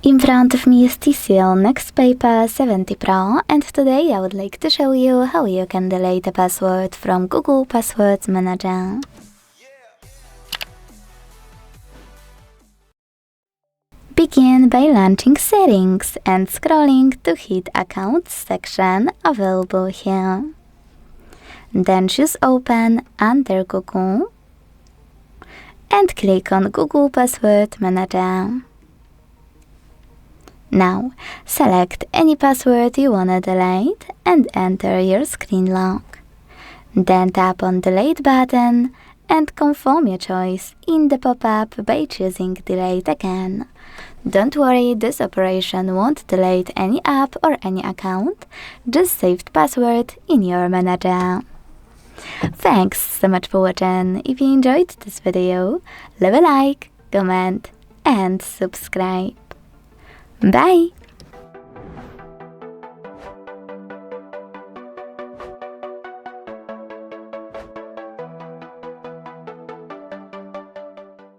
In front of me is TCL NxtPaper 70 Pro, and today I would like to show you how you can delete a password from Google Passwords Manager. Begin by launching Settings and scrolling to hit Accounts section available here. Then choose Open under Google and click on Google Password Manager. Now, select any password you wanna delete and enter your screen lock. Then tap on Delete button and confirm your choice in the pop-up by choosing Delete again. Don't worry, this operation won't delete any app or any account, just saved password in your manager. Thanks so much for watching. If you enjoyed this video, leave a like, comment and subscribe. Bye!